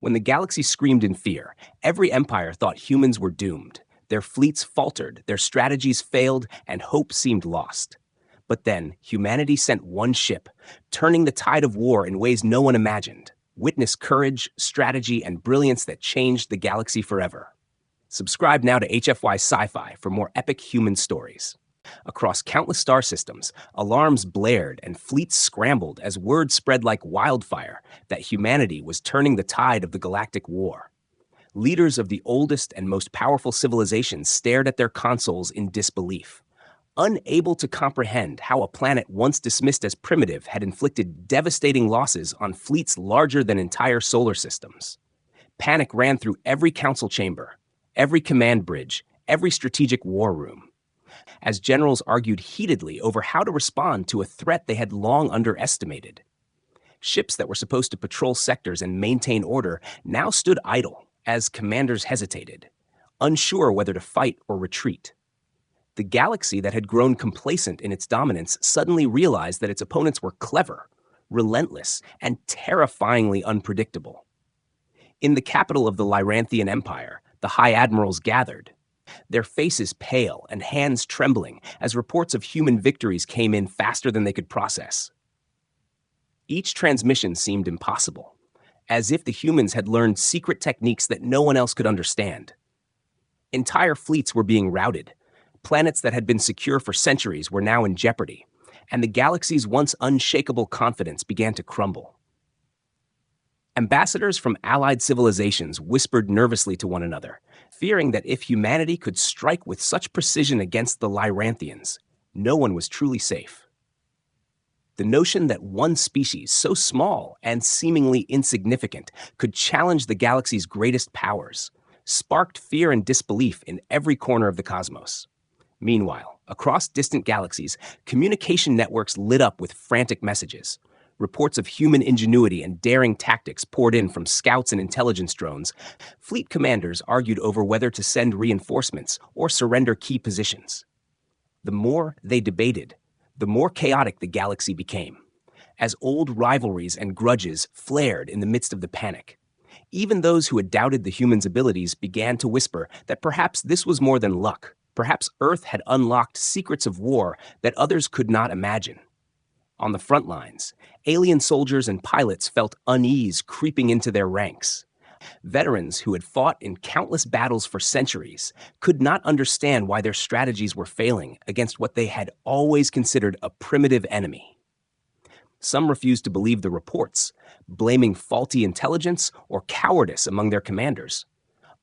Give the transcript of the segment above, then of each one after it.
When the galaxy screamed in fear, every empire thought humans were doomed. Their fleets faltered, their strategies failed, and hope seemed lost. But then, humanity sent one ship, turning the tide of war in ways no one imagined. Witness courage, strategy, and brilliance that changed the galaxy forever. Subscribe now to HFY Sci-Fi for more epic human stories. Across countless star systems, alarms blared and fleets scrambled as word spread like wildfire that humanity was turning the tide of the galactic war. Leaders of the oldest and most powerful civilizations stared at their consoles in disbelief, unable to comprehend how a planet once dismissed as primitive had inflicted devastating losses on fleets larger than entire solar systems. Panic ran through every council chamber, every command bridge, every strategic war room, as generals argued heatedly over how to respond to a threat they had long underestimated. Ships that were supposed to patrol sectors and maintain order now stood idle as commanders hesitated, unsure whether to fight or retreat. The galaxy that had grown complacent in its dominance suddenly realized that its opponents were clever, relentless, and terrifyingly unpredictable. In the capital of the Lyranthian Empire, the High Admirals gathered, their faces pale and hands trembling as reports of human victories came in faster than they could process. Each transmission seemed impossible, as if the humans had learned secret techniques that no one else could understand. Entire fleets were being routed. Planets that had been secure for centuries were now in jeopardy, and the galaxy's once unshakable confidence began to crumble. Ambassadors from allied civilizations whispered nervously to one another, fearing that if humanity could strike with such precision against the Lyranthians, no one was truly safe. The notion that one species so small and seemingly insignificant could challenge the galaxy's greatest powers sparked fear and disbelief in every corner of the cosmos. Meanwhile, across distant galaxies, communication networks lit up with frantic messages. Reports of human ingenuity and daring tactics poured in from scouts and intelligence drones. Fleet commanders argued over whether to send reinforcements or surrender key positions. The more they debated, the more chaotic the galaxy became, as old rivalries and grudges flared in the midst of the panic. Even those who had doubted the humans' abilities began to whisper that perhaps this was more than luck. Perhaps Earth had unlocked secrets of war that others could not imagine. On the front lines, alien soldiers and pilots felt unease creeping into their ranks. Veterans who had fought in countless battles for centuries could not understand why their strategies were failing against what they had always considered a primitive enemy. Some refused to believe the reports, blaming faulty intelligence or cowardice among their commanders.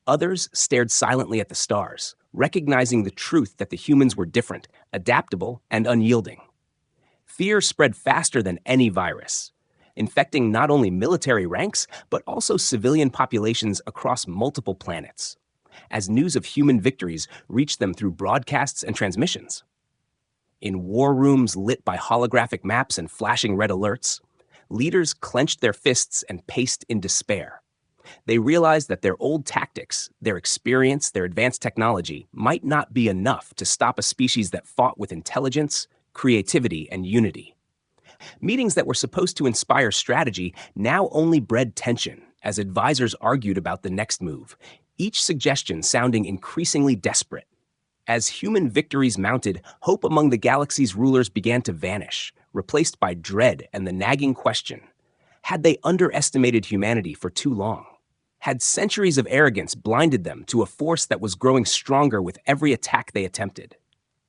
Others stared silently at the stars, recognizing the truth that the humans were different, adaptable, and unyielding. Fear spread faster than any virus, infecting not only military ranks, but also civilian populations across multiple planets, as news of human victories reached them through broadcasts and transmissions. In war rooms lit by holographic maps and flashing red alerts, leaders clenched their fists and paced in despair. They realized that their old tactics, their experience, their advanced technology might not be enough to stop a species that fought with intelligence, creativity, and unity. Meetings that were supposed to inspire strategy now only bred tension as advisors argued about the next move, each suggestion sounding increasingly desperate. As human victories mounted, hope among the galaxy's rulers began to vanish, replaced by dread and the nagging question: had they underestimated humanity for too long? Had centuries of arrogance blinded them to a force that was growing stronger with every attack they attempted?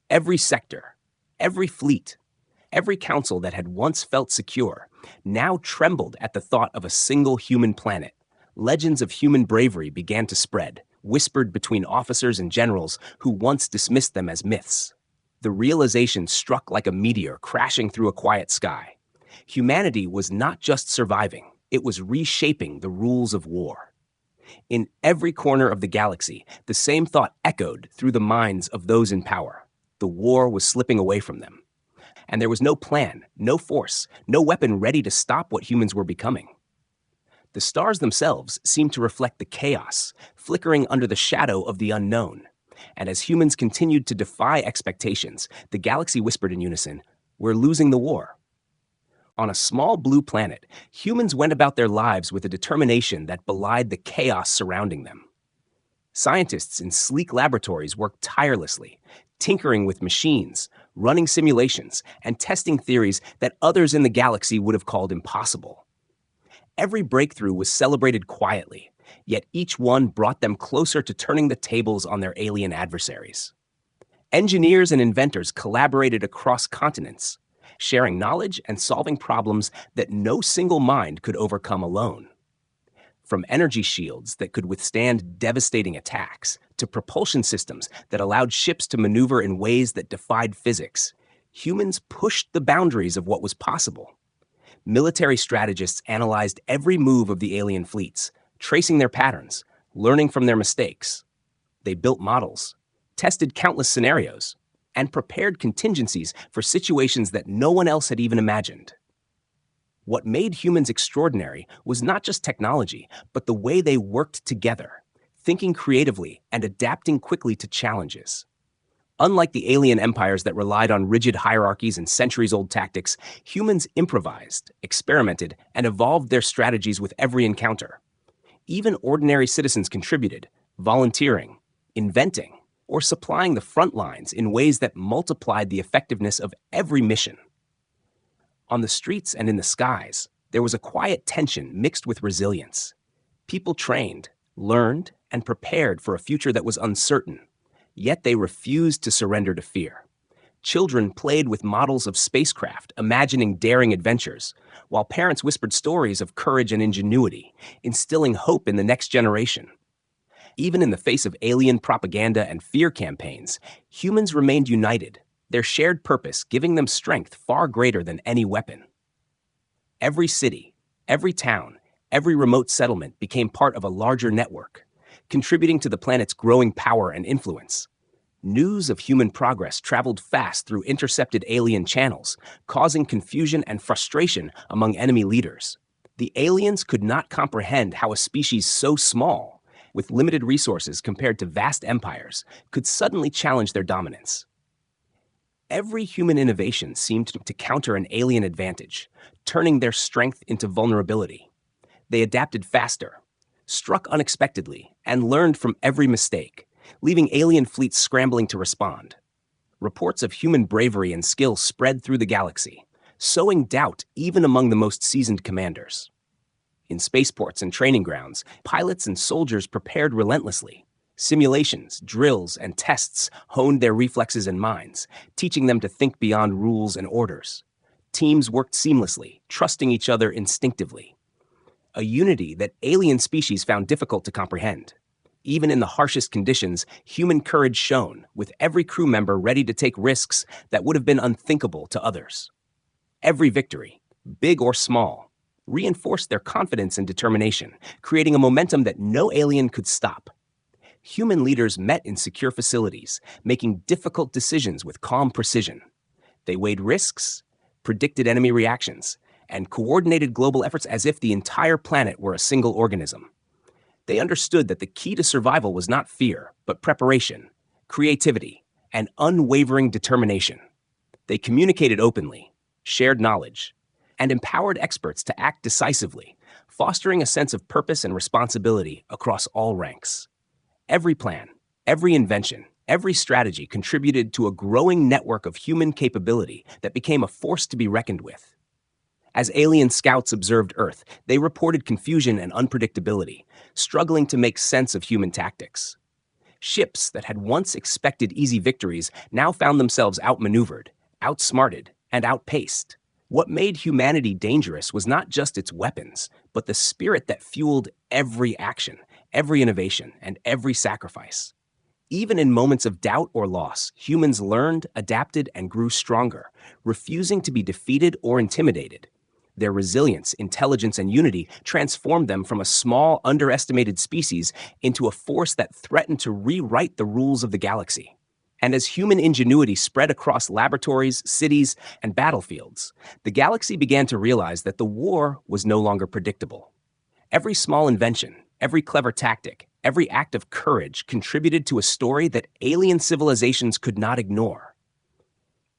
Every sector, every fleet, every council that had once felt secure now trembled at the thought of a single human planet. Legends of human bravery began to spread, whispered between officers and generals who once dismissed them as myths. The realization struck like a meteor crashing through a quiet sky. Humanity was not just surviving, it was reshaping the rules of war. In every corner of the galaxy, the same thought echoed through the minds of those in power. The war was slipping away from them. And there was no plan, no force, no weapon ready to stop what humans were becoming. The stars themselves seemed to reflect the chaos, flickering under the shadow of the unknown. And as humans continued to defy expectations, the galaxy whispered in unison, "We're losing the war." On a small blue planet, humans went about their lives with a determination that belied the chaos surrounding them. Scientists in sleek laboratories worked tirelessly, tinkering with machines, running simulations, and testing theories that others in the galaxy would have called impossible. Every breakthrough was celebrated quietly, yet each one brought them closer to turning the tables on their alien adversaries. Engineers and inventors collaborated across continents, sharing knowledge and solving problems that no single mind could overcome alone. From energy shields that could withstand devastating attacks to propulsion systems that allowed ships to maneuver in ways that defied physics, humans pushed the boundaries of what was possible. Military strategists analyzed every move of the alien fleets, tracing their patterns, learning from their mistakes. They built models, tested countless scenarios, and prepared contingencies for situations that no one else had even imagined. What made humans extraordinary was not just technology, but the way they worked together, thinking creatively and adapting quickly to challenges. Unlike the alien empires that relied on rigid hierarchies and centuries-old tactics, humans improvised, experimented, and evolved their strategies with every encounter. Even ordinary citizens contributed, volunteering, inventing, or supplying the front lines in ways that multiplied the effectiveness of every mission. On the streets and in the skies, there was a quiet tension mixed with resilience. People trained, learned, and prepared for a future that was uncertain, yet they refused to surrender to fear. Children played with models of spacecraft, imagining daring adventures, while parents whispered stories of courage and ingenuity, instilling hope in the next generation. Even in the face of alien propaganda and fear campaigns, humans remained united, their shared purpose giving them strength far greater than any weapon. Every city, every town, every remote settlement became part of a larger network, contributing to the planet's growing power and influence. News of human progress traveled fast through intercepted alien channels, causing confusion and frustration among enemy leaders. The aliens could not comprehend how a species so small, with limited resources compared to vast empires, could suddenly challenge their dominance. Every human innovation seemed to counter an alien advantage, turning their strength into vulnerability. They adapted faster, struck unexpectedly, and learned from every mistake, leaving alien fleets scrambling to respond. Reports of human bravery and skill spread through the galaxy, sowing doubt even among the most seasoned commanders. In spaceports and training grounds, pilots and soldiers prepared relentlessly. Simulations, drills, and tests honed their reflexes and minds, teaching them to think beyond rules and orders. Teams worked seamlessly, trusting each other instinctively. A unity that alien species found difficult to comprehend. Even in the harshest conditions, human courage shone, with every crew member ready to take risks that would have been unthinkable to others. Every victory, big or small, reinforced their confidence and determination, creating a momentum that no alien could stop. Human leaders met in secure facilities, making difficult decisions with calm precision. They weighed risks, predicted enemy reactions, and coordinated global efforts as if the entire planet were a single organism. They understood that the key to survival was not fear, but preparation, creativity, and unwavering determination. They communicated openly, shared knowledge, and empowered experts to act decisively, fostering a sense of purpose and responsibility across all ranks. Every plan, every invention, every strategy contributed to a growing network of human capability that became a force to be reckoned with. As alien scouts observed Earth, they reported confusion and unpredictability, struggling to make sense of human tactics. Ships that had once expected easy victories now found themselves outmaneuvered, outsmarted, and outpaced. What made humanity dangerous was not just its weapons, but the spirit that fueled every action, every innovation, and every sacrifice. Even in moments of doubt or loss, humans learned, adapted, and grew stronger, refusing to be defeated or intimidated. Their resilience, intelligence, and unity transformed them from a small, underestimated species into a force that threatened to rewrite the rules of the galaxy. And as human ingenuity spread across laboratories, cities, and battlefields, the galaxy began to realize that the war was no longer predictable. Every small invention, every clever tactic, every act of courage contributed to a story that alien civilizations could not ignore.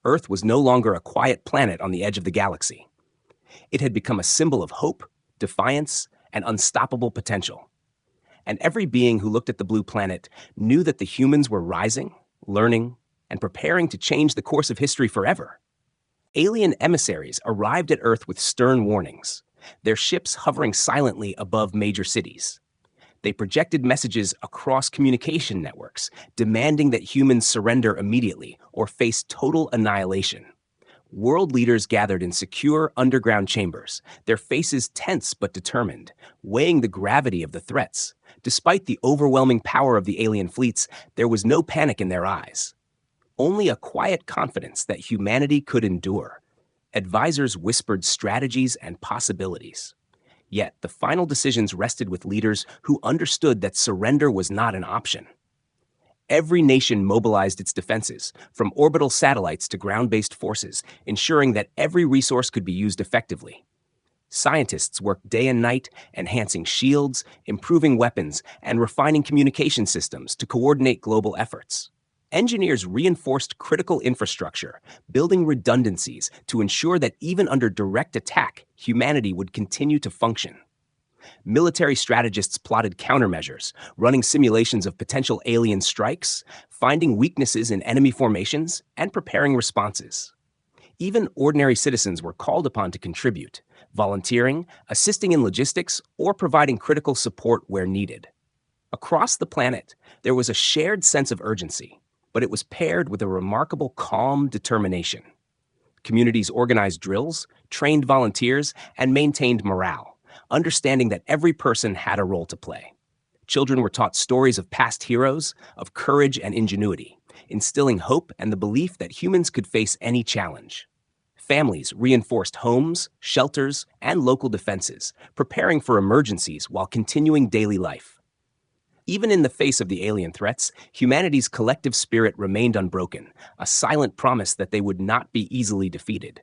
Earth was no longer a quiet planet on the edge of the galaxy. It had become a symbol of hope, defiance, and unstoppable potential. And every being who looked at the blue planet knew that the humans were rising, learning, and preparing to change the course of history forever. Alien emissaries arrived at Earth with stern warnings, their ships hovering silently above major cities. They projected messages across communication networks, demanding that humans surrender immediately or face total annihilation. World leaders gathered in secure underground chambers, their faces tense but determined, weighing the gravity of the threats. Despite the overwhelming power of the alien fleets, there was no panic in their eyes. Only a quiet confidence that humanity could endure. Advisors whispered strategies and possibilities. Yet the final decisions rested with leaders who understood that surrender was not an option. Every nation mobilized its defenses, from orbital satellites to ground-based forces, ensuring that every resource could be used effectively. Scientists worked day and night, enhancing shields, improving weapons, and refining communication systems to coordinate global efforts. Engineers reinforced critical infrastructure, building redundancies to ensure that even under direct attack, humanity would continue to function. Military strategists plotted countermeasures, running simulations of potential alien strikes, finding weaknesses in enemy formations, and preparing responses. Even ordinary citizens were called upon to contribute, volunteering, assisting in logistics, or providing critical support where needed. Across the planet, there was a shared sense of urgency, but it was paired with a remarkable calm determination. Communities organized drills, trained volunteers, and maintained morale, understanding that every person had a role to play. Children were taught stories of past heroes, of courage and ingenuity, instilling hope and the belief that humans could face any challenge. Families reinforced homes, shelters, and local defenses, preparing for emergencies while continuing daily life. Even in the face of the alien threats, humanity's collective spirit remained unbroken, a silent promise that they would not be easily defeated.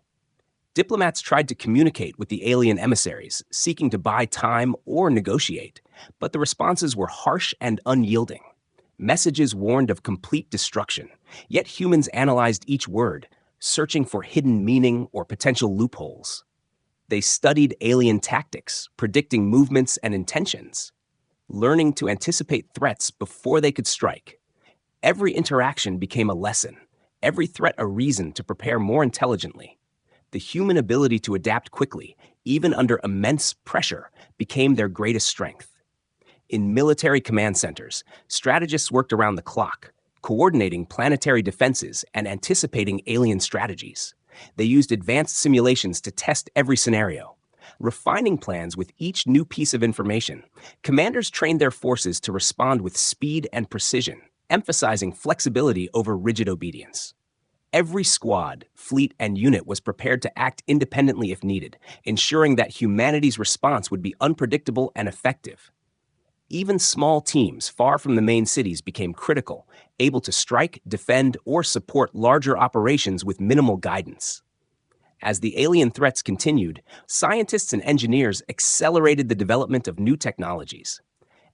Diplomats tried to communicate with the alien emissaries, seeking to buy time or negotiate, but the responses were harsh and unyielding. Messages warned of complete destruction, yet humans analyzed each word, searching for hidden meaning or potential loopholes. They studied alien tactics, predicting movements and intentions, learning to anticipate threats before they could strike. Every interaction became a lesson, every threat a reason to prepare more intelligently. The human ability to adapt quickly, even under immense pressure, became their greatest strength. In military command centers, strategists worked around the clock, coordinating planetary defenses and anticipating alien strategies. They used advanced simulations to test every scenario. Refining plans with each new piece of information, commanders trained their forces to respond with speed and precision, emphasizing flexibility over rigid obedience. Every squad, fleet, and unit was prepared to act independently if needed, ensuring that humanity's response would be unpredictable and effective. Even small teams far from the main cities became critical, able to strike, defend, or support larger operations with minimal guidance. As the alien threats continued, scientists and engineers accelerated the development of new technologies.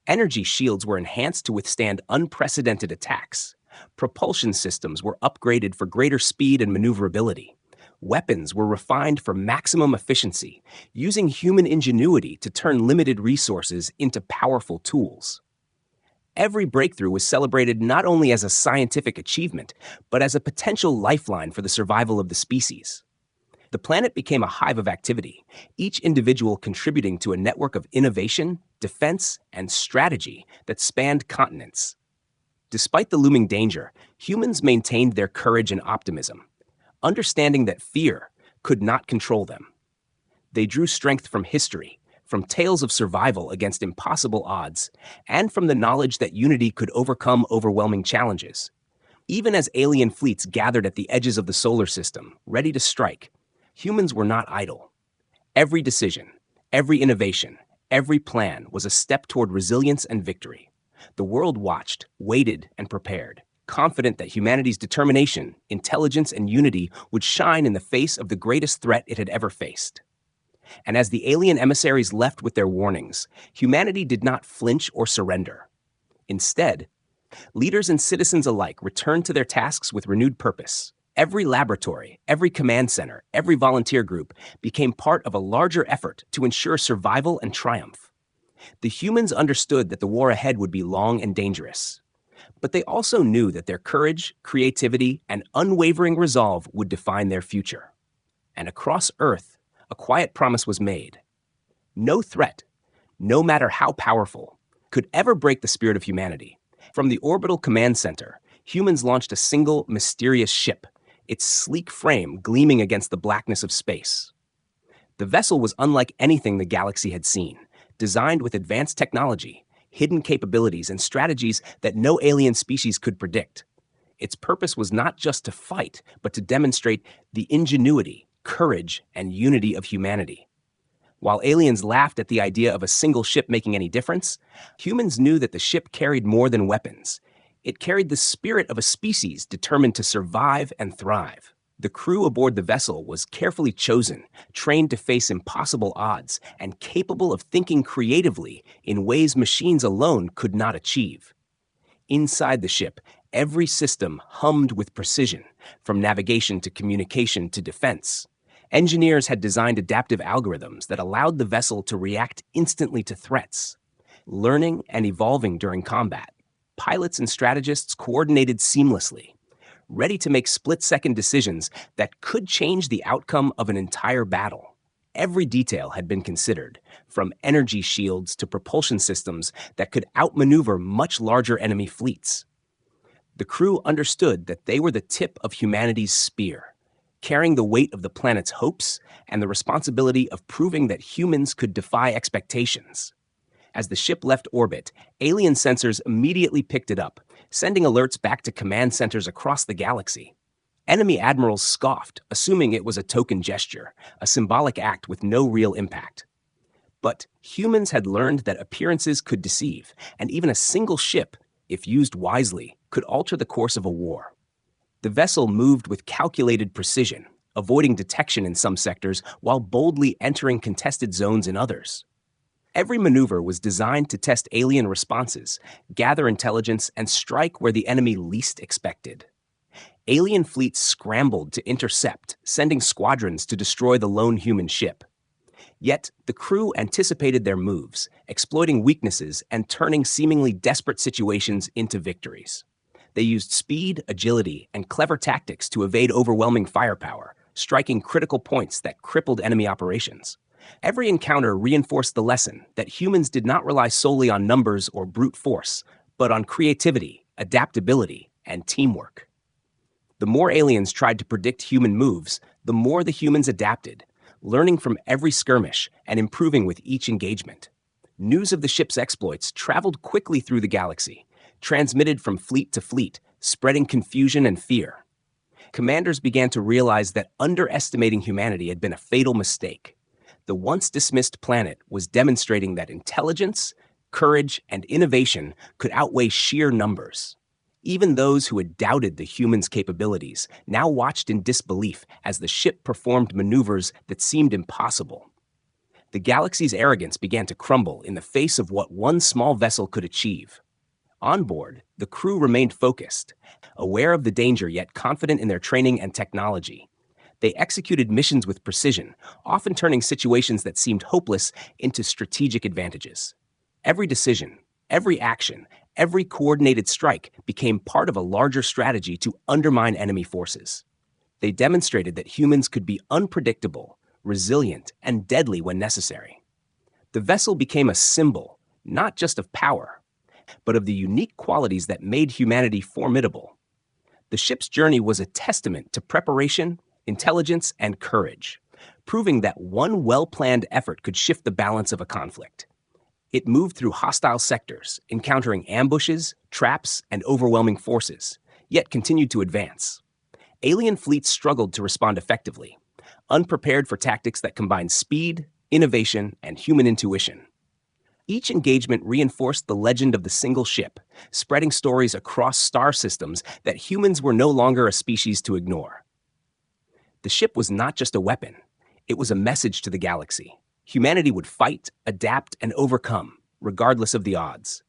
Energy shields were enhanced to withstand unprecedented attacks. Propulsion systems were upgraded for greater speed and maneuverability. Weapons were refined for maximum efficiency, using human ingenuity to turn limited resources into powerful tools. Every breakthrough was celebrated not only as a scientific achievement, but as a potential lifeline for the survival of the species. The planet became a hive of activity, each individual contributing to a network of innovation, defense, and strategy that spanned continents. Despite the looming danger, humans maintained their courage and optimism, understanding that fear could not control them. They drew strength from history, from tales of survival against impossible odds, and from the knowledge that unity could overcome overwhelming challenges. Even as alien fleets gathered at the edges of the solar system, ready to strike, humans were not idle. Every decision, every innovation, every plan was a step toward resilience and victory. The world watched, waited, and prepared, confident that humanity's determination, intelligence, and unity would shine in the face of the greatest threat it had ever faced. And as the alien emissaries left with their warnings, humanity did not flinch or surrender. Instead, leaders and citizens alike returned to their tasks with renewed purpose. Every laboratory, every command center, every volunteer group became part of a larger effort to ensure survival and triumph. The humans understood that the war ahead would be long and dangerous. But they also knew that their courage, creativity, and unwavering resolve would define their future. And across Earth, a quiet promise was made. No threat, no matter how powerful, could ever break the spirit of humanity. From the orbital command center, humans launched a single, mysterious ship, its sleek frame gleaming against the blackness of space. The vessel was unlike anything the galaxy had seen, designed with advanced technology, hidden capabilities, and strategies that no alien species could predict. Its purpose was not just to fight, but to demonstrate the ingenuity, courage, and unity of humanity. While aliens laughed at the idea of a single ship making any difference, humans knew that the ship carried more than weapons. It carried the spirit of a species determined to survive and thrive. The crew aboard the vessel was carefully chosen, trained to face impossible odds, and capable of thinking creatively in ways machines alone could not achieve. Inside the ship, every system hummed with precision, from navigation to communication to defense. Engineers had designed adaptive algorithms that allowed the vessel to react instantly to threats. Learning and evolving during combat, pilots and strategists coordinated seamlessly, ready to make split-second decisions that could change the outcome of an entire battle. Every detail had been considered, from energy shields to propulsion systems that could outmaneuver much larger enemy fleets. The crew understood that they were the tip of humanity's spear, carrying the weight of the planet's hopes and the responsibility of proving that humans could defy expectations. As the ship left orbit, alien sensors immediately picked it up, sending alerts back to command centers across the galaxy. Enemy admirals scoffed, assuming it was a token gesture, a symbolic act with no real impact. But humans had learned that appearances could deceive, and even a single ship, if used wisely, could alter the course of a war. The vessel moved with calculated precision, avoiding detection in some sectors while boldly entering contested zones in others. Every maneuver was designed to test alien responses, gather intelligence, and strike where the enemy least expected. Alien fleets scrambled to intercept, sending squadrons to destroy the lone human ship. Yet, the crew anticipated their moves, exploiting weaknesses and turning seemingly desperate situations into victories. They used speed, agility, and clever tactics to evade overwhelming firepower, striking critical points that crippled enemy operations. Every encounter reinforced the lesson that humans did not rely solely on numbers or brute force, but on creativity, adaptability, and teamwork. The more aliens tried to predict human moves, the more the humans adapted, learning from every skirmish and improving with each engagement. News of the ship's exploits traveled quickly through the galaxy, transmitted from fleet to fleet, spreading confusion and fear. Commanders began to realize that underestimating humanity had been a fatal mistake. The once dismissed planet was demonstrating that intelligence, courage, and innovation could outweigh sheer numbers. Even those who had doubted the humans' capabilities now watched in disbelief as the ship performed maneuvers that seemed impossible. The galaxy's arrogance began to crumble in the face of what one small vessel could achieve. On board, the crew remained focused, aware of the danger yet confident in their training and technology. They executed missions with precision, often turning situations that seemed hopeless into strategic advantages. Every decision, every action, every coordinated strike became part of a larger strategy to undermine enemy forces. They demonstrated that humans could be unpredictable, resilient, and deadly when necessary. The vessel became a symbol, not just of power, but of the unique qualities that made humanity formidable. The ship's journey was a testament to preparation, intelligence, and courage, proving that one well-planned effort could shift the balance of a conflict. It moved through hostile sectors, encountering ambushes, traps, and overwhelming forces, yet continued to advance. Alien fleets struggled to respond effectively, unprepared for tactics that combined speed, innovation, and human intuition. Each engagement reinforced the legend of the single ship, spreading stories across star systems that humans were no longer a species to ignore. The ship was not just a weapon, it was a message to the galaxy. Humanity would fight, adapt, and overcome, regardless of the odds.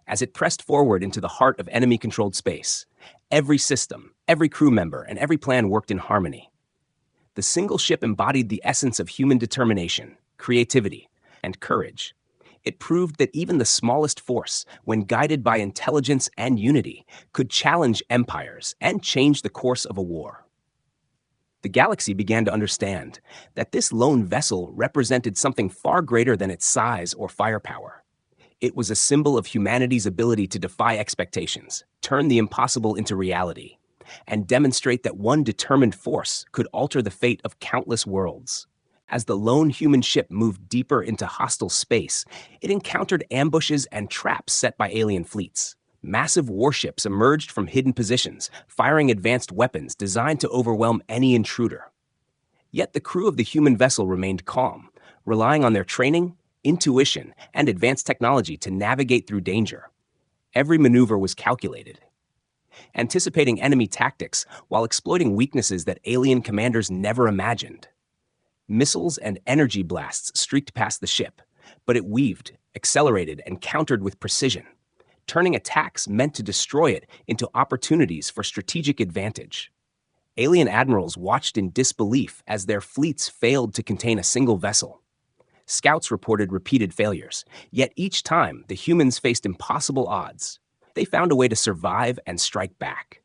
As it pressed forward into the heart of enemy-controlled space, every system, every crew member, and every plan worked in harmony. The single ship embodied the essence of human determination, creativity, and courage. It proved that even the smallest force, when guided by intelligence and unity, could challenge empires and change the course of a war. The galaxy began to understand that this lone vessel represented something far greater than its size or firepower. It was a symbol of humanity's ability to defy expectations, turn the impossible into reality, and demonstrate that one determined force could alter the fate of countless worlds. As the lone human ship moved deeper into hostile space, it encountered ambushes and traps set by alien fleets. Massive warships emerged from hidden positions, firing advanced weapons designed to overwhelm any intruder. Yet the crew of the human vessel remained calm, relying on their training, intuition, and advanced technology to navigate through danger. Every maneuver was calculated, anticipating enemy tactics while exploiting weaknesses that alien commanders never imagined. Missiles and energy blasts streaked past the ship, but it weaved, accelerated, and countered with precision, turning attacks meant to destroy it into opportunities for strategic advantage. Alien admirals watched in disbelief as their fleets failed to contain a single vessel. Scouts reported repeated failures, yet each time the humans faced impossible odds. They found a way to survive and strike back.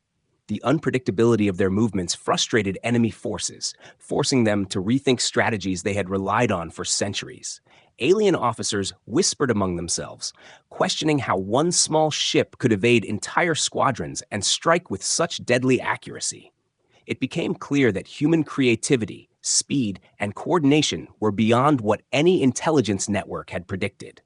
The unpredictability of their movements frustrated enemy forces, forcing them to rethink strategies they had relied on for centuries. Alien officers whispered among themselves, questioning how one small ship could evade entire squadrons and strike with such deadly accuracy. It became clear that human creativity, speed, and coordination were beyond what any intelligence network had predicted.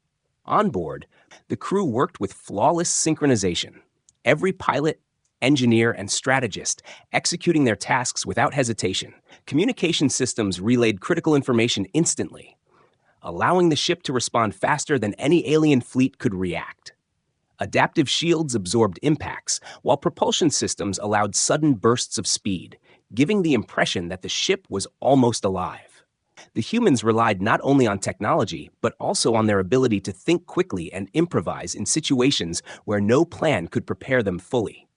On board, the crew worked with flawless synchronization. Every pilot, engineer, and strategist executing their tasks without hesitation. Communication systems relayed critical information instantly, allowing the ship to respond faster than any alien fleet could react. Adaptive shields absorbed impacts, while propulsion systems allowed sudden bursts of speed, giving the impression that the ship was almost alive. The humans relied not only on technology, but also on their ability to think quickly and improvise in situations where no plan could prepare them fully.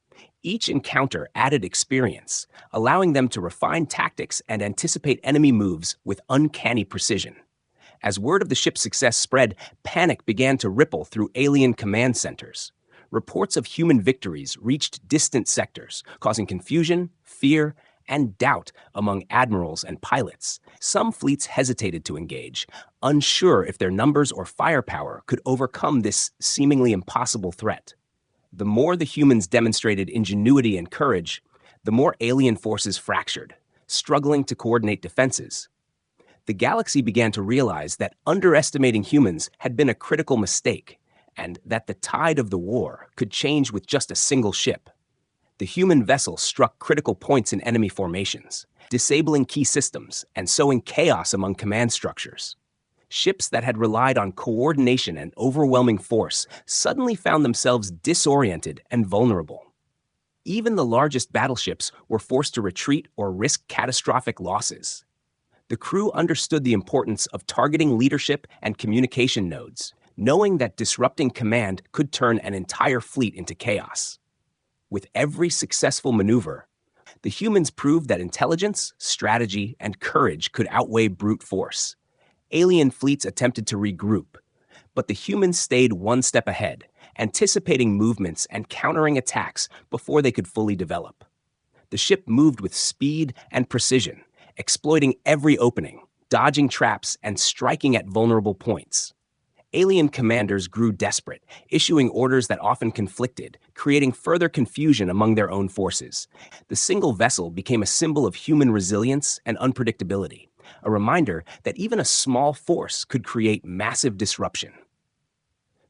Each encounter added experience, allowing them to refine tactics and anticipate enemy moves with uncanny precision. As word of the ship's success spread, panic began to ripple through alien command centers. Reports of human victories reached distant sectors, causing confusion, fear, and doubt among admirals and pilots. Some fleets hesitated to engage, unsure if their numbers or firepower could overcome this seemingly impossible threat. The more the humans demonstrated ingenuity and courage, the more alien forces fractured, struggling to coordinate defenses. The galaxy began to realize that underestimating humans had been a critical mistake, and that the tide of the war could change with just a single ship. The human vessel struck critical points in enemy formations, disabling key systems and sowing chaos among command structures. Ships that had relied on coordination and overwhelming force suddenly found themselves disoriented and vulnerable. Even the largest battleships were forced to retreat or risk catastrophic losses. The crew understood the importance of targeting leadership and communication nodes, knowing that disrupting command could turn an entire fleet into chaos. With every successful maneuver, the humans proved that intelligence, strategy, and courage could outweigh brute force. Alien fleets attempted to regroup, but the humans stayed one step ahead, anticipating movements and countering attacks before they could fully develop. The ship moved with speed and precision, exploiting every opening, dodging traps, and striking at vulnerable points. Alien commanders grew desperate, issuing orders that often conflicted, creating further confusion among their own forces. The single vessel became a symbol of human resilience and unpredictability, a reminder that even a small force could create massive disruption.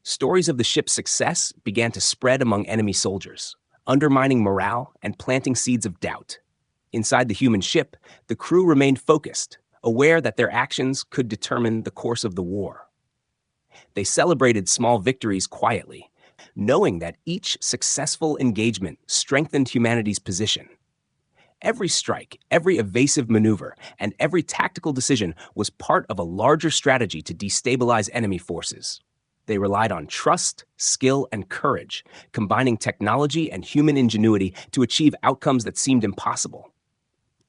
Stories of the ship's success began to spread among enemy soldiers, undermining morale and planting seeds of doubt. Inside the human ship, the crew remained focused, aware that their actions could determine the course of the war. They celebrated small victories quietly, knowing that each successful engagement strengthened humanity's position. Every strike, every evasive maneuver, and every tactical decision was part of a larger strategy to destabilize enemy forces. They relied on trust, skill, and courage, combining technology and human ingenuity to achieve outcomes that seemed impossible.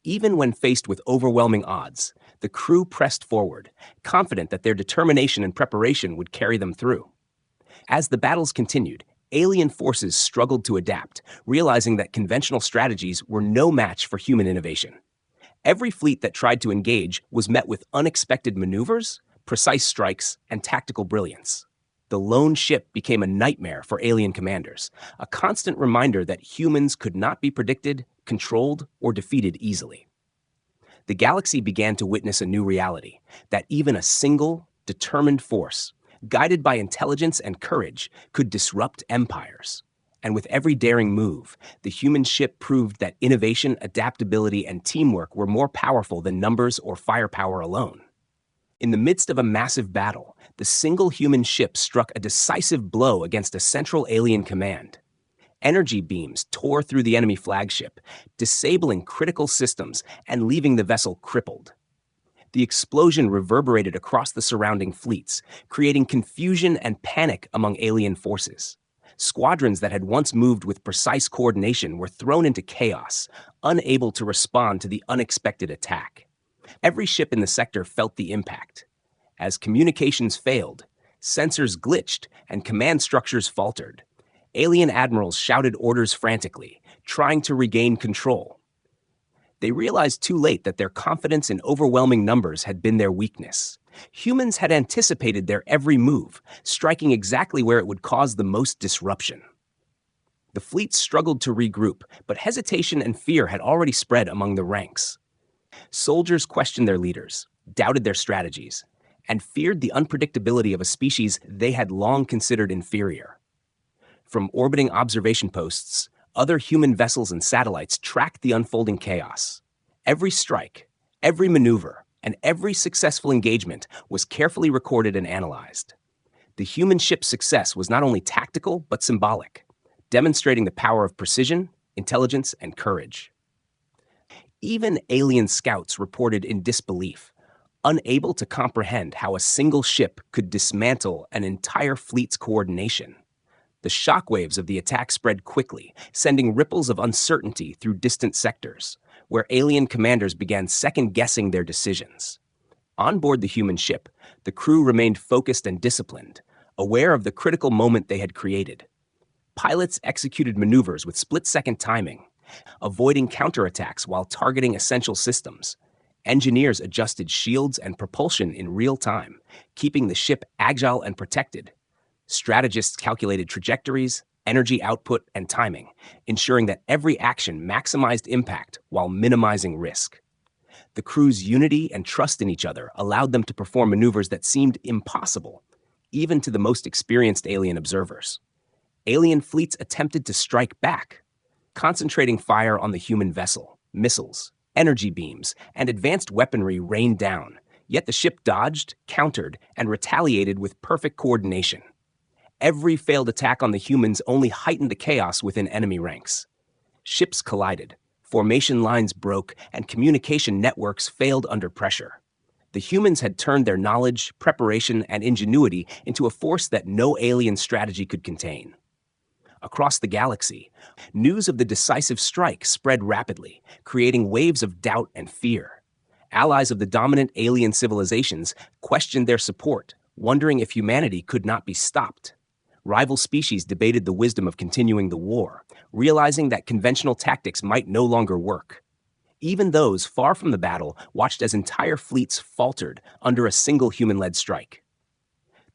Even when faced with overwhelming odds, the crew pressed forward, confident that their determination and preparation would carry them through. As the battles continued, alien forces struggled to adapt, realizing that conventional strategies were no match for human innovation. Every fleet that tried to engage was met with unexpected maneuvers, precise strikes, and tactical brilliance. The lone ship became a nightmare for alien commanders, a constant reminder that humans could not be predicted, controlled, or defeated easily. The galaxy began to witness a new reality, that even a single, determined force, guided by intelligence and courage, could disrupt empires. And with every daring move, the human ship proved that innovation, adaptability, and teamwork were more powerful than numbers or firepower alone. In the midst of a massive battle, the single human ship struck a decisive blow against a central alien command. Energy beams tore through the enemy flagship, disabling critical systems and leaving the vessel crippled. The explosion reverberated across the surrounding fleets, creating confusion and panic among alien forces. Squadrons that had once moved with precise coordination were thrown into chaos, unable to respond to the unexpected attack. Every ship in the sector felt the impact. As communications failed, sensors glitched, and command structures faltered. Alien admirals shouted orders frantically, trying to regain control. They realized too late that their confidence in overwhelming numbers had been their weakness. Humans had anticipated their every move, striking exactly where it would cause the most disruption. The fleet struggled to regroup, but hesitation and fear had already spread among the ranks. Soldiers questioned their leaders, doubted their strategies, and feared the unpredictability of a species they had long considered inferior. From orbiting observation posts, other human vessels and satellites tracked the unfolding chaos. Every strike, every maneuver, and every successful engagement was carefully recorded and analyzed. The human ship's success was not only tactical but symbolic, demonstrating the power of precision, intelligence, and courage. Even alien scouts reported in disbelief, unable to comprehend how a single ship could dismantle an entire fleet's coordination. The shockwaves of the attack spread quickly, sending ripples of uncertainty through distant sectors, where alien commanders began second-guessing their decisions. On board the human ship, the crew remained focused and disciplined, aware of the critical moment they had created. Pilots executed maneuvers with split-second timing, avoiding counterattacks while targeting essential systems. Engineers adjusted shields and propulsion in real time, keeping the ship agile and protected. Strategists calculated trajectories, energy output, and timing, ensuring that every action maximized impact while minimizing risk. The crew's unity and trust in each other allowed them to perform maneuvers that seemed impossible, even to the most experienced alien observers. Alien fleets attempted to strike back, concentrating fire on the human vessel. Missiles, energy beams, and advanced weaponry rained down, yet the ship dodged, countered, and retaliated with perfect coordination. Every failed attack on the humans only heightened the chaos within enemy ranks. Ships collided, formation lines broke, and communication networks failed under pressure. The humans had turned their knowledge, preparation, and ingenuity into a force that no alien strategy could contain. Across the galaxy, news of the decisive strike spread rapidly, creating waves of doubt and fear. Allies of the dominant alien civilizations questioned their support, wondering if humanity could not be stopped. Rival species debated the wisdom of continuing the war, realizing that conventional tactics might no longer work. Even those far from the battle watched as entire fleets faltered under a single human-led strike.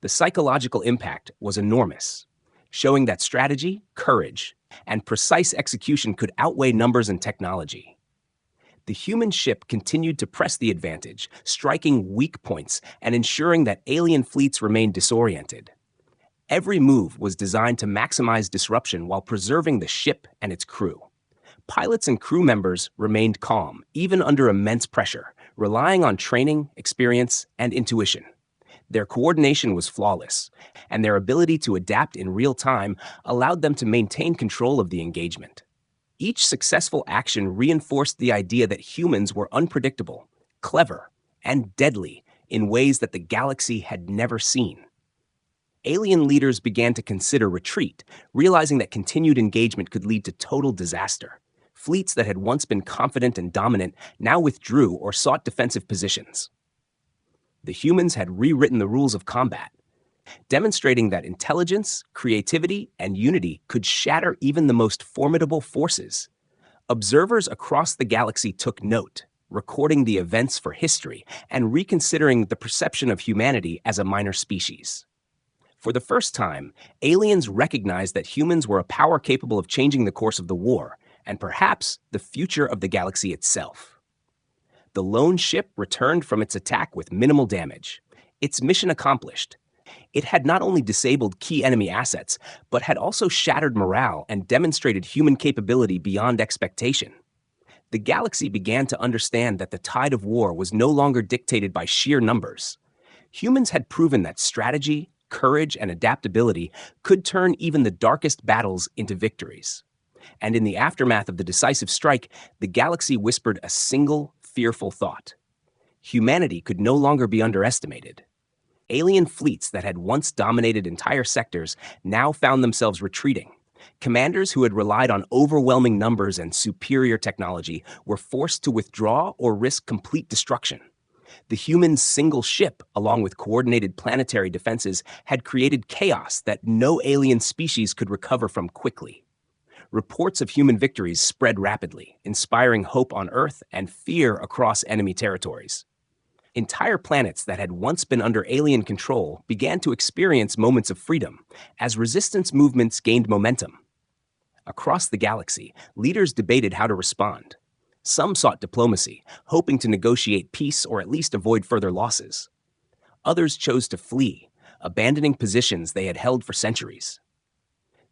The psychological impact was enormous, showing that strategy, courage, and precise execution could outweigh numbers and technology. The human ship continued to press the advantage, striking weak points and ensuring that alien fleets remained disoriented. Every move was designed to maximize disruption while preserving the ship and its crew. Pilots and crew members remained calm, even under immense pressure, relying on training, experience, and intuition. Their coordination was flawless, and their ability to adapt in real time allowed them to maintain control of the engagement. Each successful action reinforced the idea that humans were unpredictable, clever, and deadly in ways that the galaxy had never seen. Alien leaders began to consider retreat, realizing that continued engagement could lead to total disaster. Fleets that had once been confident and dominant now withdrew or sought defensive positions. The humans had rewritten the rules of combat, demonstrating that intelligence, creativity, and unity could shatter even the most formidable forces. Observers across the galaxy took note, recording the events for history and reconsidering the perception of humanity as a minor species. For the first time, aliens recognized that humans were a power capable of changing the course of the war, and perhaps the future of the galaxy itself. The lone ship returned from its attack with minimal damage. Its mission accomplished. It had not only disabled key enemy assets, but had also shattered morale and demonstrated human capability beyond expectation. The galaxy began to understand that the tide of war was no longer dictated by sheer numbers. Humans had proven that strategy, courage, and adaptability could turn even the darkest battles into victories. And in the aftermath of the decisive strike, the galaxy whispered a single, fearful thought. Humanity could no longer be underestimated. Alien fleets that had once dominated entire sectors now found themselves retreating. Commanders who had relied on overwhelming numbers and superior technology were forced to withdraw or risk complete destruction. The human single ship, along with coordinated planetary defenses, had created chaos that no alien species could recover from quickly. Reports of human victories spread rapidly, inspiring hope on Earth and fear across enemy territories. Entire planets that had once been under alien control began to experience moments of freedom as resistance movements gained momentum. Across the galaxy, leaders debated how to respond. Some sought diplomacy, hoping to negotiate peace or at least avoid further losses. Others chose to flee, abandoning positions they had held for centuries.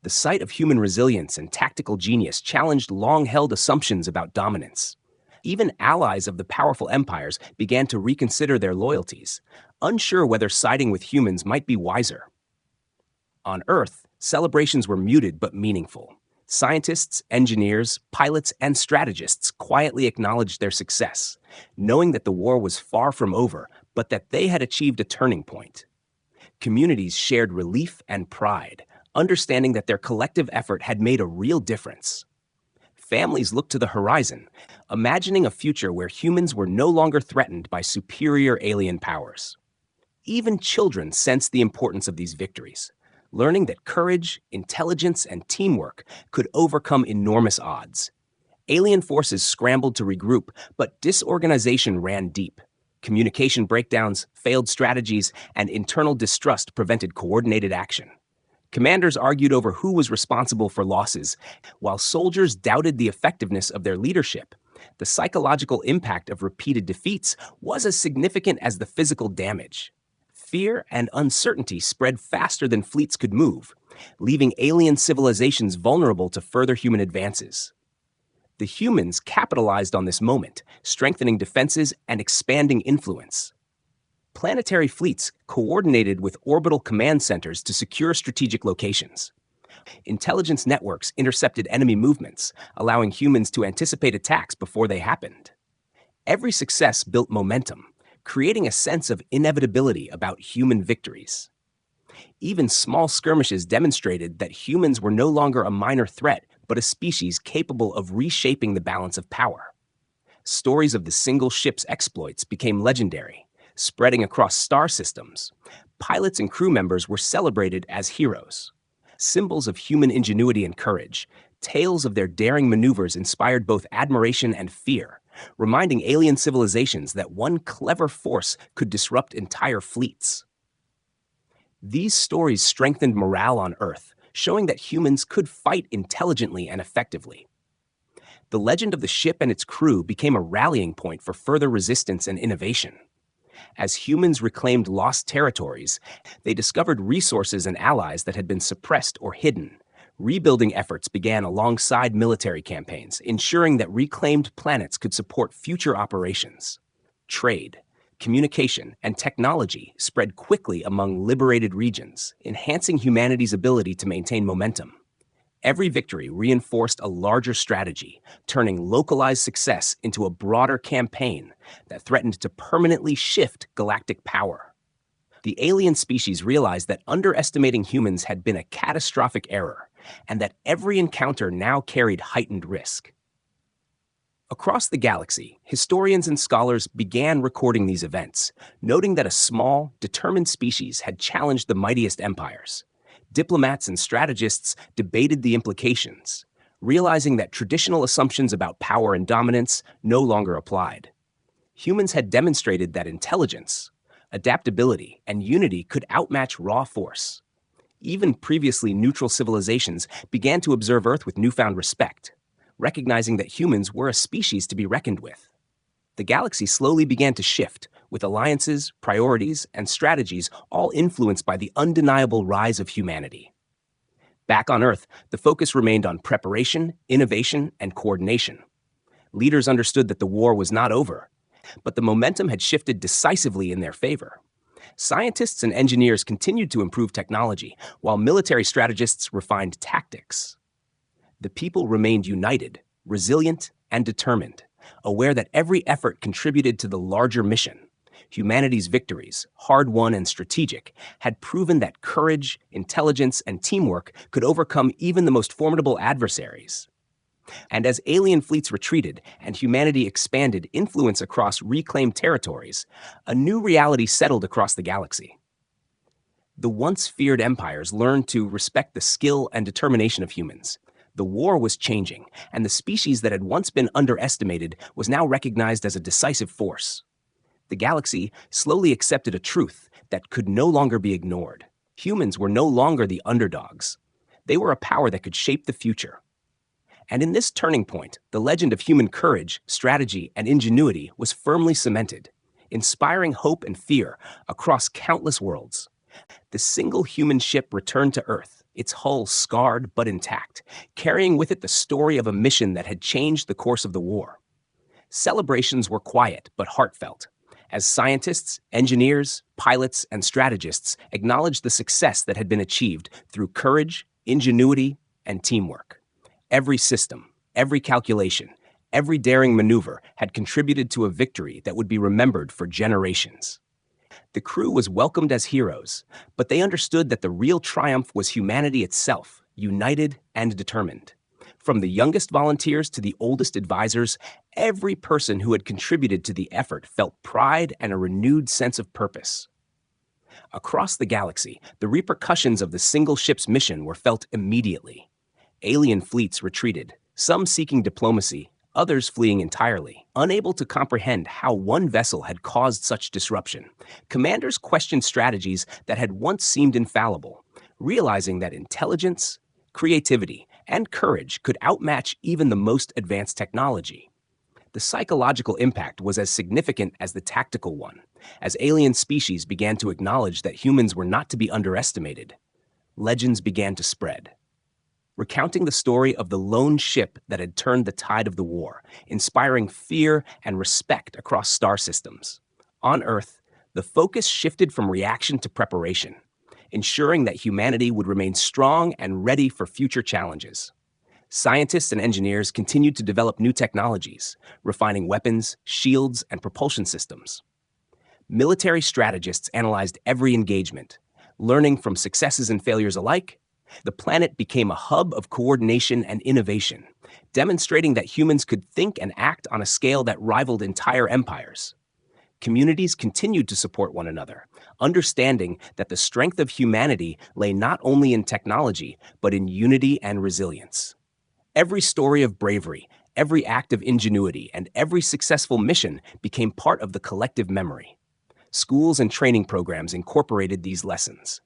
The sight of human resilience and tactical genius challenged long-held assumptions about dominance. Even allies of the powerful empires began to reconsider their loyalties, unsure whether siding with humans might be wiser. On Earth, celebrations were muted but meaningful. Scientists, engineers, pilots, and strategists quietly acknowledged their success, knowing that the war was far from over, but that they had achieved a turning point. Communities shared relief and pride, understanding that their collective effort had made a real difference. Families looked to the horizon, imagining a future where humans were no longer threatened by superior alien powers. Even children sensed the importance of these victories, learning that courage, intelligence, and teamwork could overcome enormous odds. Alien forces scrambled to regroup, but disorganization ran deep. Communication breakdowns, failed strategies, and internal distrust prevented coordinated action. Commanders argued over who was responsible for losses, while soldiers doubted the effectiveness of their leadership. The psychological impact of repeated defeats was as significant as the physical damage. Fear and uncertainty spread faster than fleets could move, leaving alien civilizations vulnerable to further human advances. The humans capitalized on this moment, strengthening defenses and expanding influence. Planetary fleets coordinated with orbital command centers to secure strategic locations. Intelligence networks intercepted enemy movements, allowing humans to anticipate attacks before they happened. Every success built momentum, creating a sense of inevitability about human victories. Even small skirmishes demonstrated that humans were no longer a minor threat, but a species capable of reshaping the balance of power. Stories of the single ship's exploits became legendary, spreading across star systems. Pilots and crew members were celebrated as heroes. Symbols of human ingenuity and courage, tales of their daring maneuvers inspired both admiration and fear, reminding alien civilizations that one clever force could disrupt entire fleets. These stories strengthened morale on Earth, showing that humans could fight intelligently and effectively. The legend of the ship and its crew became a rallying point for further resistance and innovation. As humans reclaimed lost territories, they discovered resources and allies that had been suppressed or hidden. Rebuilding efforts began alongside military campaigns, ensuring that reclaimed planets could support future operations. Trade, communication, and technology spread quickly among liberated regions, enhancing humanity's ability to maintain momentum. Every victory reinforced a larger strategy, turning localized success into a broader campaign that threatened to permanently shift galactic power. The alien species realized that underestimating humans had been a catastrophic error, and that every encounter now carried heightened risk. Across the galaxy, historians and scholars began recording these events, noting that a small, determined species had challenged the mightiest empires. Diplomats and strategists debated the implications, realizing that traditional assumptions about power and dominance no longer applied. Humans had demonstrated that intelligence, adaptability, and unity could outmatch raw force. Even previously neutral civilizations began to observe Earth with newfound respect, recognizing that humans were a species to be reckoned with. The galaxy slowly began to shift, with alliances, priorities, and strategies all influenced by the undeniable rise of humanity. Back on Earth, the focus remained on preparation, innovation, and coordination. Leaders understood that the war was not over, but the momentum had shifted decisively in their favor. Scientists and engineers continued to improve technology, while military strategists refined tactics. The people remained united, resilient, and determined, aware that every effort contributed to the larger mission. Humanity's victories, hard-won and strategic, had proven that courage, intelligence, and teamwork could overcome even the most formidable adversaries. And as alien fleets retreated and humanity expanded influence across reclaimed territories, a new reality settled across the galaxy. The once feared empires learned to respect the skill and determination of humans. The war was changing, and the species that had once been underestimated was now recognized as a decisive force. The galaxy slowly accepted a truth that could no longer be ignored. Humans were no longer the underdogs. They were a power that could shape the future. And in this turning point, the legend of human courage, strategy, and ingenuity was firmly cemented, inspiring hope and fear across countless worlds. The single human ship returned to Earth, its hull scarred but intact, carrying with it the story of a mission that had changed the course of the war. Celebrations were quiet but heartfelt, as scientists, engineers, pilots, and strategists acknowledged the success that had been achieved through courage, ingenuity, and teamwork. Every system, every calculation, every daring maneuver had contributed to a victory that would be remembered for generations. The crew was welcomed as heroes, but they understood that the real triumph was humanity itself, united and determined. From the youngest volunteers to the oldest advisors, every person who had contributed to the effort felt pride and a renewed sense of purpose. Across the galaxy, the repercussions of the single ship's mission were felt immediately. Alien fleets retreated, some seeking diplomacy, others fleeing entirely. Unable to comprehend how one vessel had caused such disruption, commanders questioned strategies that had once seemed infallible, realizing that intelligence, creativity, and courage could outmatch even the most advanced technology. The psychological impact was as significant as the tactical one, as alien species began to acknowledge that humans were not to be underestimated. Legends began to spread, recounting the story of the lone ship that had turned the tide of the war, inspiring fear and respect across star systems. On Earth, the focus shifted from reaction to preparation, ensuring that humanity would remain strong and ready for future challenges. Scientists and engineers continued to develop new technologies, refining weapons, shields, and propulsion systems. Military strategists analyzed every engagement, learning from successes and failures alike. The planet became a hub of coordination and innovation, demonstrating that humans could think and act on a scale that rivaled entire empires. Communities continued to support one another, understanding that the strength of humanity lay not only in technology, but in unity and resilience. Every story of bravery, every act of ingenuity, and every successful mission became part of the collective memory. Schools and training programs incorporated these lessons,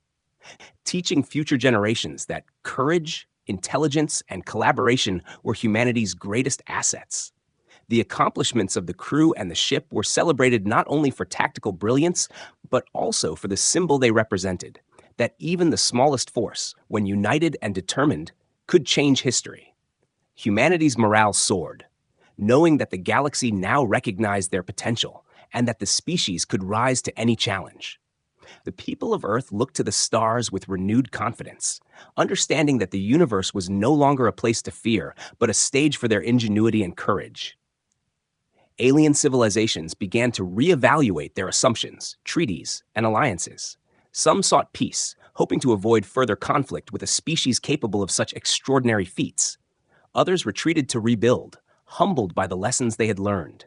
teaching future generations that courage, intelligence, and collaboration were humanity's greatest assets. The accomplishments of the crew and the ship were celebrated not only for tactical brilliance, but also for the symbol they represented, that even the smallest force, when united and determined, could change history. Humanity's morale soared, knowing that the galaxy now recognized their potential and that the species could rise to any challenge. The people of Earth looked to the stars with renewed confidence, understanding that the universe was no longer a place to fear, but a stage for their ingenuity and courage. Alien civilizations began to reevaluate their assumptions, treaties, and alliances. Some sought peace, hoping to avoid further conflict with a species capable of such extraordinary feats. Others retreated to rebuild, humbled by the lessons they had learned.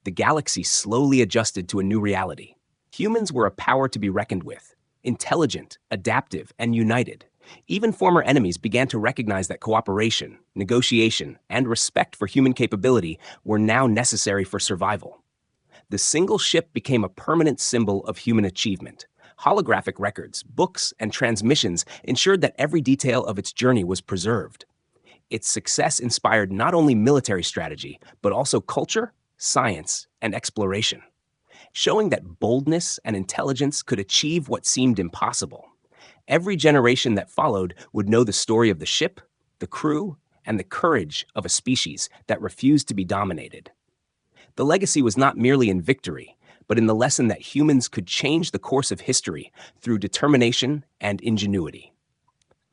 The galaxy slowly adjusted to a new reality. Humans were a power to be reckoned with, intelligent, adaptive, and united. Even former enemies began to recognize that cooperation, negotiation, and respect for human capability were now necessary for survival. The single ship became a permanent symbol of human achievement. Holographic records, books, and transmissions ensured that every detail of its journey was preserved. Its success inspired not only military strategy, but also culture, science, and exploration, showing that boldness and intelligence could achieve what seemed impossible. Every generation that followed would know the story of the ship, the crew, and the courage of a species that refused to be dominated. The legacy was not merely in victory, but in the lesson that humans could change the course of history through determination and ingenuity.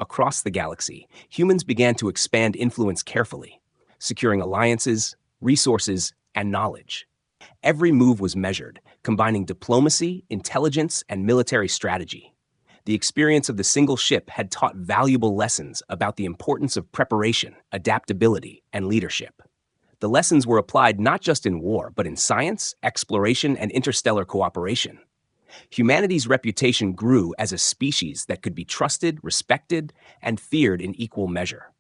Across the galaxy, humans began to expand influence carefully, securing alliances, resources, and knowledge. Every move was measured, combining diplomacy, intelligence, and military strategy. The experience of the single ship had taught valuable lessons about the importance of preparation, adaptability, and leadership. The lessons were applied not just in war, but in science, exploration, and interstellar cooperation. Humanity's reputation grew as a species that could be trusted, respected, and feared in equal measure.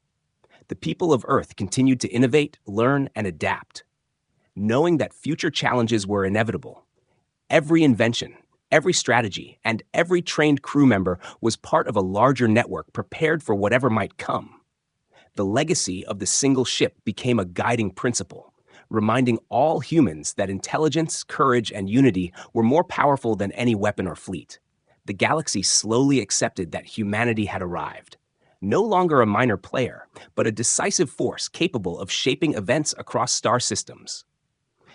The people of Earth continued to innovate, learn, and adapt. Knowing that future challenges were inevitable, every invention, every strategy, and every trained crew member was part of a larger network prepared for whatever might come. The legacy of the single ship became a guiding principle, reminding all humans that intelligence, courage, and unity were more powerful than any weapon or fleet. The galaxy slowly accepted that humanity had arrived, no longer a minor player, but a decisive force capable of shaping events across star systems.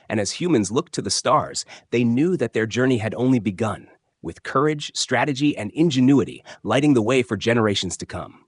And as humans looked to the stars, they knew that their journey had only begun, with courage, strategy, and ingenuity lighting the way for generations to come.